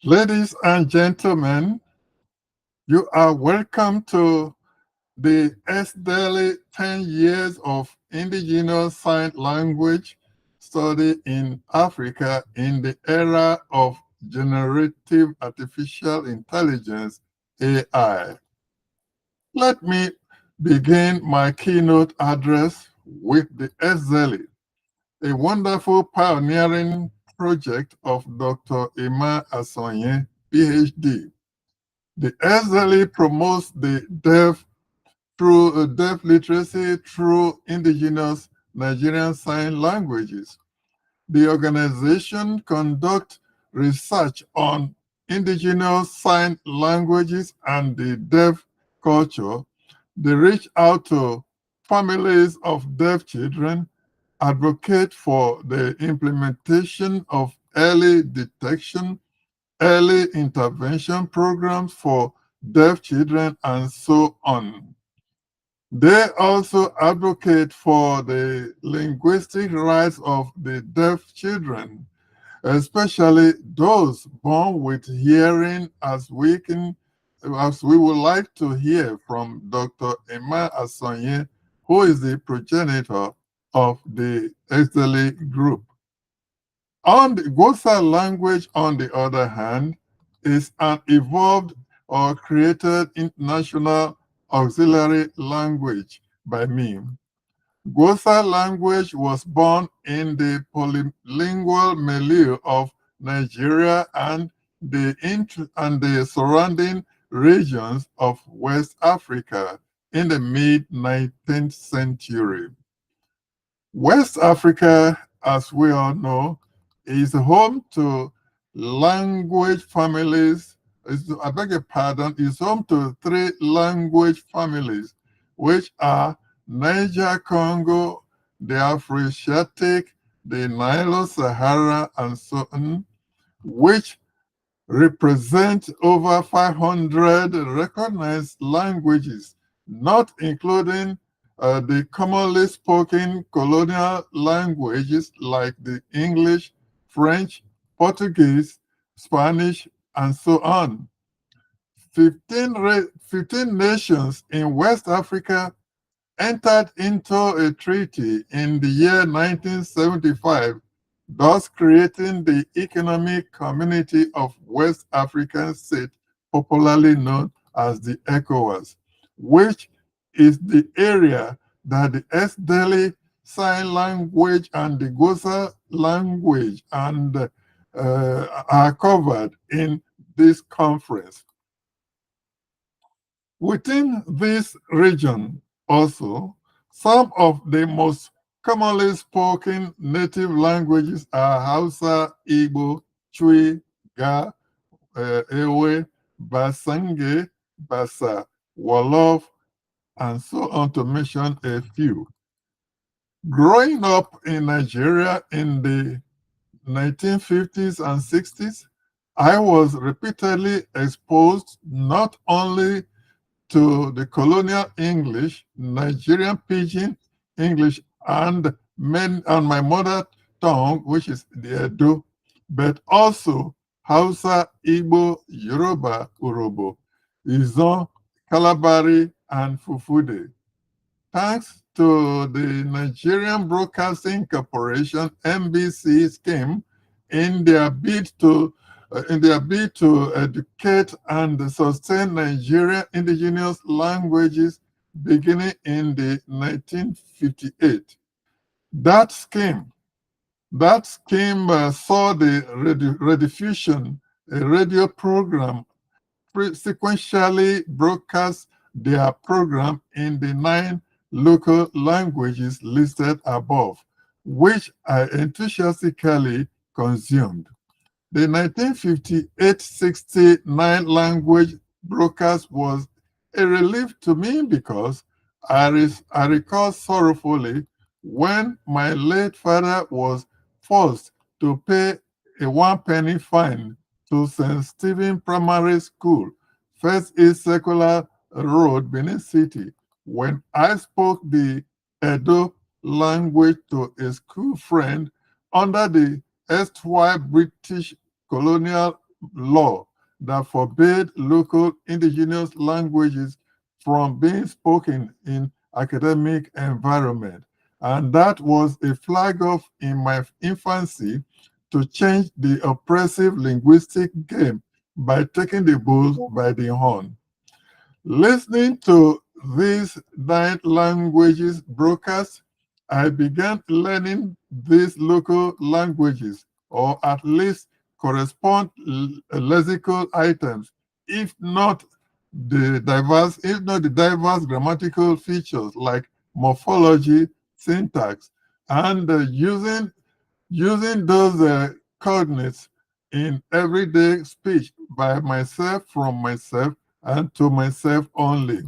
Ladies and gentlemen, you are welcome to the S-DELI 10 Years of Indigenous Sign Language Study in Africa in the Era of Generative Artificial Intelligence, AI. Let me begin my keynote address with the S-DELI, a wonderful pioneering project of Dr. Imma As, PhD. The S-DELI promotes the deaf literacy through indigenous Nigerian sign languages. The organization conducts research on indigenous sign languages and the deaf culture. They reach out to families of deaf children, advocate for the implementation of early detection, early intervention programs for deaf children, and so on. They also advocate for the linguistic rights of the deaf children, especially those born with hearing, as we would like to hear from Dr. Imma As, who is the progenitor of the S-DELI group. On the Goa language, on the other hand, is an evolved or created international auxiliary language by me. Goa language was born in the polylingual milieu of Nigeria and the surrounding regions of West Africa in the mid-19th century. West Africa, as we all know, is home to language families. I beg your pardon, is home to 3 language families, which are Niger Congo, the Afroasiatic, the Nilo-Sahara, and so on, which represent over 500 recognized languages, not including the commonly spoken colonial languages like the English, French, Portuguese, Spanish, and so on. 15 nations in West Africa entered into a treaty in the year 1975, thus creating the Economic Community of West African States, popularly known as the ECOWAS, which is the area that the S-DELI Sign Language and the Goa Language are covered in this conference. Within this region also, some of the most commonly spoken native languages are Hausa, Igbo, Chui, Ga, Ewe, Basange, Basa, Wolof, and so on, to mention a few. Growing up in Nigeria in the 1950s and 60s, I was repeatedly exposed not only to the colonial English, Nigerian Pidgin English, and my mother tongue, which is the Edo, but also Hausa, Igbo, Yoruba, Urobo, Izon, Kalabari, and Fufude. Thanks to the Nigerian Broadcasting Corporation (NBC) scheme in their bid to educate and sustain Nigerian indigenous languages beginning in the 1958. That scheme saw the rediffusion, a radio program, sequentially broadcast their program in the 9 local languages listed above, which I enthusiastically consumed. The 1958-69 language broadcast was a relief to me because I recall sorrowfully when my late father was forced to pay a 1-penny fine to St. Stephen Primary School, First East Circular Road, Benin City, when I spoke the Edo language to a school friend under the erstwhile British colonial law that forbade local indigenous languages from being spoken in academic environment. And that was a flag off in my infancy to change the oppressive linguistic game by taking the bull by the horn. Listening to these nine languages broadcast, I began learning these local languages, or at least correspond lexical items, if not if not the diverse grammatical features like morphology, syntax, and using those coordinates in everyday speech by myself, from myself, and to myself only.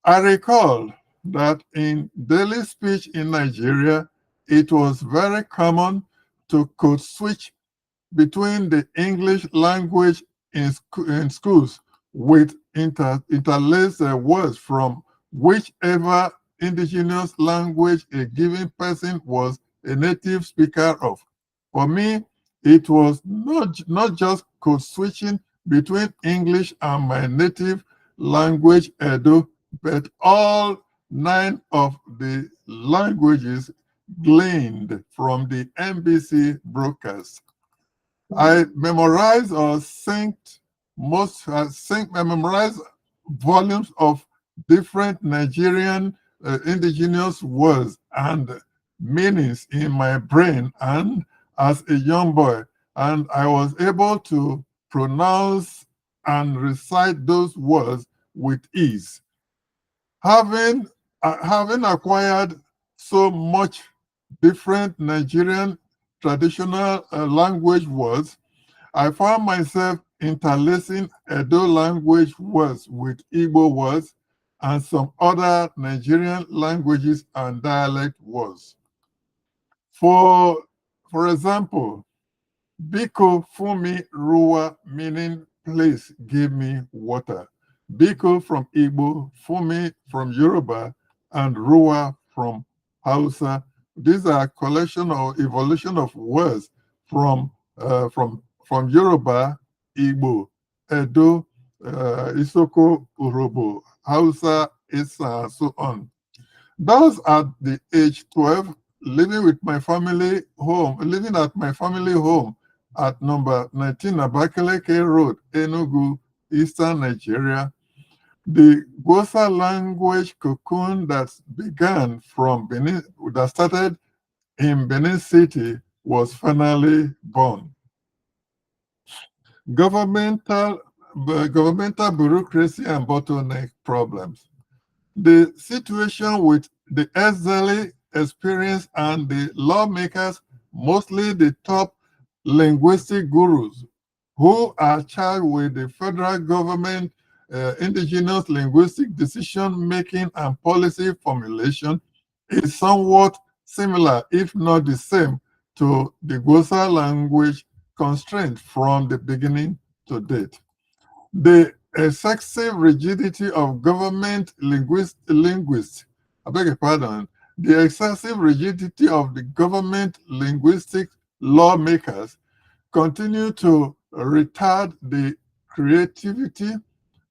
I recall that in daily speech in Nigeria, it was very common to code switch between the English language in schools with interlaced words from whichever indigenous language a given person was a native speaker of. For me, it was not just code switching between English and my native language, Edo, but all nine of the languages gleaned from the NBC broadcast. I memorized or I memorized volumes of different Nigerian indigenous words and meanings in my brain and as a young boy. And I was able to pronounce and recite those words with ease. Having acquired so much different Nigerian traditional language words, I found myself interlacing Edo language words with Igbo words and some other Nigerian languages and dialect words. For, for example, Biko Fumi Ruwa, meaning please give me water. Biko from Igbo, Fumi from Yoruba, and Ruwa from Hausa. These are a collection or evolution of words from Yoruba, Igbo, Edo, Isoko, Urobo, Hausa, Isa, and so on. Thus, at the age 12, living at my family home at number 19 Abakaleke Road, Enugu, Eastern Nigeria, the Gosa language cocoon that started in Benin City was finally born. Governmental bureaucracy and bottleneck problems. The situation with the S-DELI experience and the lawmakers, mostly the top linguistic gurus, who are charged with the federal government indigenous linguistic decision-making and policy formulation, is somewhat similar, if not the same, to the Gosa language constraint from the beginning to date. The excessive rigidity of government linguists, I beg your pardon, the excessive rigidity of the government linguistic lawmakers continue to retard the creativity,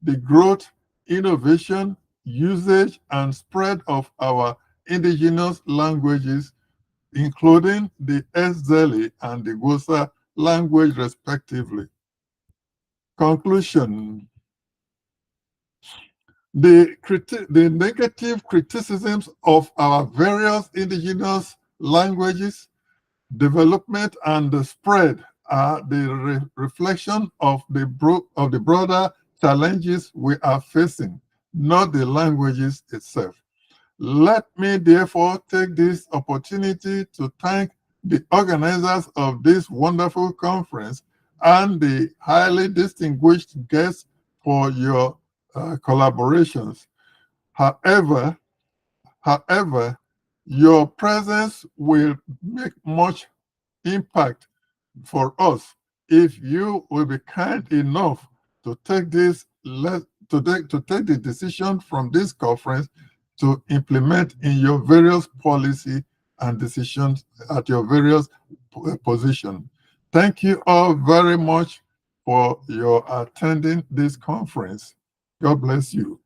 the growth, innovation, usage, and spread of our indigenous languages, including the S-DELI and the Gosa language, respectively. Conclusion. The negative criticisms of our various indigenous languages, development, and the spread are the reflection of the broader challenges we are facing, not the languages itself. Let me therefore take this opportunity to thank the organizers of this wonderful conference and the highly distinguished guests for your collaborations. However, your presence will make much impact for us if you will be kind enough to take the decision from this conference to implement in your various policy and decisions at your various positions. Thank you all very much. for your attending this conference. God bless you.